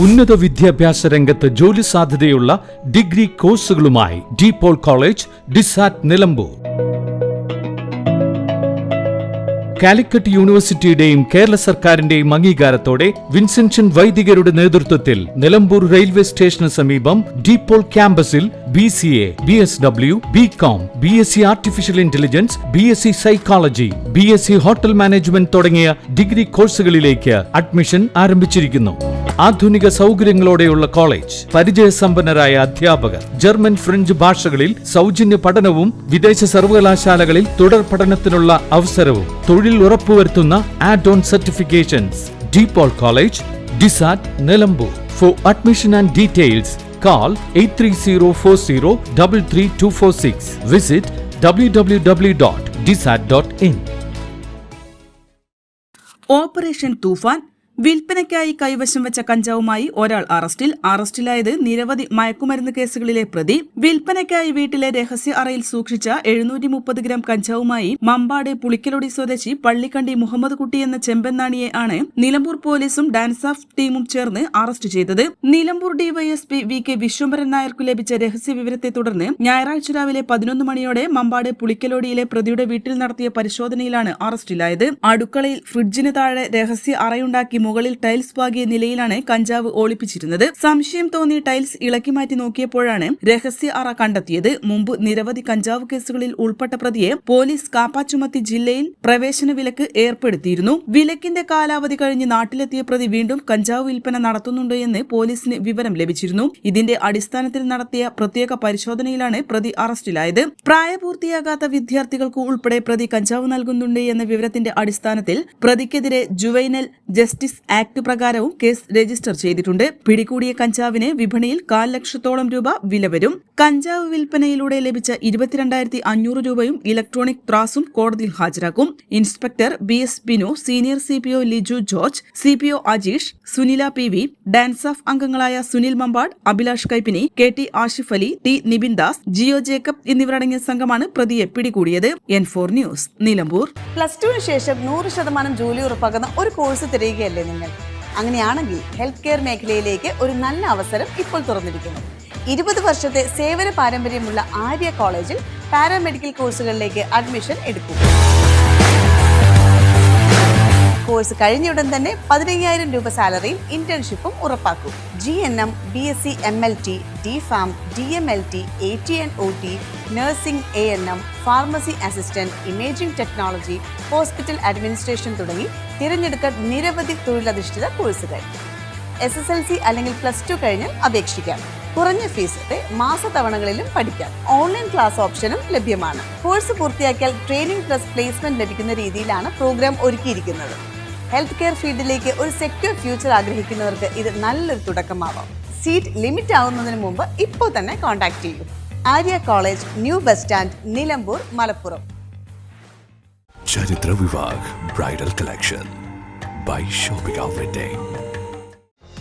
ഉന്നത വിദ്യാഭ്യാസ രംഗത്ത് ജോലി സാധ്യതയുള്ള ഡിഗ്രി കോഴ്സുകളുമായി DPOL കോളേജ്, ഡിസാറ്റ്, നിലമ്പൂർ. കാലിക്കറ്റ് യൂണിവേഴ്സിറ്റിയുടെയും കേരള സർക്കാരിന്റെയും അംഗീകാരത്തോടെ വിൻസെൻഷൻ വൈദികരുടെ നേതൃത്വത്തിൽ നിലമ്പൂർ റെയിൽവേ സ്റ്റേഷന് സമീപം DPOL ക്യാമ്പസിൽ BCA, BSW, BCom, BSc artificial intelligence, BSc psychology, BSc hotel management തുടങ്ങിയ ഡിഗ്രി കോഴ്സുകളിലേക്ക് അഡ്മിഷൻ ആരംഭിച്ചിരിക്കുന്നു. ആധുനിക സൗകര്യങ്ങളോടെയുള്ള കോളേജ്, പരിചയസമ്പന്നരായ അധ്യാപകർ, ജർമ്മൻ, ഫ്രഞ്ച് ഭാഷകളിൽ സൗജന്യ പഠനവും വിദേശ സർവകലാശാലകളിൽ തുടർ പഠനത്തിനുള്ള അവസരവും തൊഴിൽ ഉറപ്പുവരുത്തുന്ന add on certifications. DPOL college, DISAT, Nilambur. For admission and details call 8304033246. Visit www.disat.in. Operation Toofan. വിൽപ്പനയ്ക്കായി കൈവശം വെച്ച കഞ്ചാവുമായി ഒരാൾ അറസ്റ്റിൽ. അറസ്റ്റിലായത് നിരവധി മയക്കുമരുന്ന് കേസുകളിലെ പ്രതി. വിൽപ്പനയ്ക്കായി വീട്ടിലെ രഹസ്യ അറയിൽ സൂക്ഷിച്ച 730 ഗ്രാം കഞ്ചാവുമായി മമ്പാട് പുളിക്കലൊടി സ്വദേശി പള്ളിക്കണ്ടി മുഹമ്മദ് കുട്ടി എന്ന ചെമ്പന്നാണിയെ ആണ് നിലമ്പൂർ പോലീസും ഡാൻസ് ഓഫ് ടീമും ചേർന്ന് അറസ്റ്റ് ചെയ്തത്. നിലമ്പൂർ ഡിവൈഎസ്പി VK വിശ്വംഭരൻ നായർക്കു ലഭിച്ച രഹസ്യ വിവരത്തെ തുടർന്ന് ഞായറാഴ്ച രാവിലെ 11 മണിയോടെ മമ്പാട് പുളിക്കലോടിയിലെ പ്രതിയുടെ വീട്ടിൽ നടത്തിയ പരിശോധനയിലാണ് അറസ്റ്റിലായത്. അടുക്കളയിൽ ഫ്രിഡ്ജിന് താഴെ രഹസ്യ അറയുണ്ടാക്കി മുകളിൽ ടൈൽസ് പാകിയ നിലയിലാണ് കഞ്ചാവ് ഒളിപ്പിച്ചിരുന്നത്. സംശയം തോന്നി ടൈൽസ് ഇളക്കി മാറ്റി നോക്കിയപ്പോഴാണ് രഹസ്യ അറ കണ്ടെത്തിയത്. മുമ്പ് നിരവധി കഞ്ചാവ് കേസുകളിൽ ഉൾപ്പെട്ട പ്രതിയെ പോലീസ് കാപ്പ ചുമത്തി ജില്ലയിൽ പ്രവേശന വിലക്ക് ഏർപ്പെടുത്തിയിരുന്നു. വിലക്കിന്റെ കാലാവധി കഴിഞ്ഞ് നാട്ടിലെത്തിയ പ്രതി വീണ്ടും കഞ്ചാവ് വിൽപ്പന നടത്തുന്നുണ്ട് എന്ന് പോലീസിന് വിവരം ലഭിച്ചിരുന്നു. ഇതിന്റെ അടിസ്ഥാനത്തിൽ നടത്തിയ പ്രത്യേക പരിശോധനയിലാണ് പ്രതി അറസ്റ്റിലായത്. പ്രായപൂർത്തിയാകാത്ത വിദ്യാർത്ഥികൾക്ക് ഉൾപ്പെടെ പ്രതി കഞ്ചാവ് നൽകുന്നുണ്ട് എന്ന വിവരത്തിന്റെ അടിസ്ഥാനത്തിൽ പ്രതിക്കെതിരെ ജുവൈനൽ ജസ്റ്റിസ് ആക്ട് പ്രകാരവും കേസ് രജിസ്റ്റർ ചെയ്തിട്ടുണ്ട്. പിടികൂടിയ കഞ്ചാവിന് വിപണിയിൽ 1,00,000 ലക്ഷത്തോളം രൂപ വില വരും. കഞ്ചാവ് വിൽപ്പനയിലൂടെ ലഭിച്ച 22,500 രൂപയും ഇലക്ട്രോണിക് ത്രാസും കോടതിയിൽ ഹാജരാക്കും. Inspector BS Binu, senior CPO Liju George, CPO Ajeesh, Sunila PV, DANSAF അംഗങ്ങളായ Sunil Mampad, Abhilash Kaippini, KT Ashif Ali, T Nibin Das, Jio Jacob എന്നിവരടങ്ങിയ സംഘമാണ് പ്രതിയെ പിടികൂടിയത്. N4 news, Nilambur. +2 ശേഷം 100% ജോലി ഉറപ്പാക്കുന്ന ഒരു കോഴ്സ് തിരയുകയല്ലേ നിങ്ങൾ? അങ്ങനെയാണെങ്കിൽ ഹെൽത്ത് കെയർ മേഖലയിലേക്ക് ഒരു നല്ല അവസരം ഇപ്പോൾ തുറന്നിരിക്കുന്നു. 20 വർഷത്തെ സേവന പാരമ്പര്യമുള്ള ആര്യ കോളേജിൽ പാരാമെഡിക്കൽ കോഴ്സുകളിലേക്ക് അഡ്മിഷൻ എടുക്കും. കോഴ്സ് കഴിഞ്ഞയുടൻ തന്നെ 15,000 രൂപ സാലറിയും ഇന്റേൺഷിപ്പും ഉറപ്പാക്കും. GNM, BSc MLT, DPharm, DMLT, AT&OT, nursing, ANM, pharmacy assistant, imaging technology, hospital administration തുടങ്ങി തിരഞ്ഞെടുക്കാൻ നിരവധി തൊഴിലധിഷ്ഠിത കോഴ്സുകൾ. SSLC അല്ലെങ്കിൽ +2 കഴിഞ്ഞാൽ അപേക്ഷിക്കാം. കുറഞ്ഞ ഫീസോടെ മാസത്തവണകളിലും പഠിക്കാം. ഓൺലൈൻ ക്ലാസ് ഓപ്ഷനും ലഭ്യമാണ്. കോഴ്സ് പൂർത്തിയാക്കിയാൽ ട്രെയിനിംഗ് പ്ലസ് പ്ലേസ്മെന്റ് ലഭിക്കുന്ന രീതിയിലാണ് പ്രോഗ്രാം ഒരുക്കിയിരിക്കുന്നത്. ഹെൽത്ത് കെയർ ഫീൽഡിലേക്ക് ഒരു സെക്യൂർ ഫ്യൂച്ചർ ആഗ്രഹിക്കുന്നവർക്ക് ഇത് നല്ലൊരു തുടക്കമാവാം. സീറ്റ് ലിമിറ്റ് ആവുന്നതിന് മുമ്പ് ഇപ്പോൾ തന്നെ കോൺടാക്ട് ചെയ്യൂ. Arya college, new bus stand, Nilambur, Malappuram. ചരിത്ര Vivah bridal collection by shopping wedding.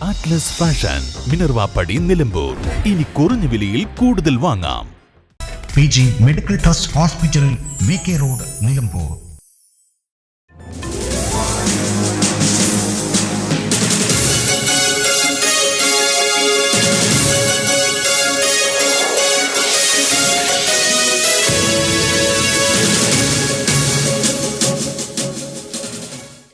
Atlas fashion, Minerva Padi, Nilambur. ഇനി കുറഞ്ഞ വിലയിൽ കൂടുതൽ വാങ്ങാം. PG medical trust hospital, VK road, Nilambur.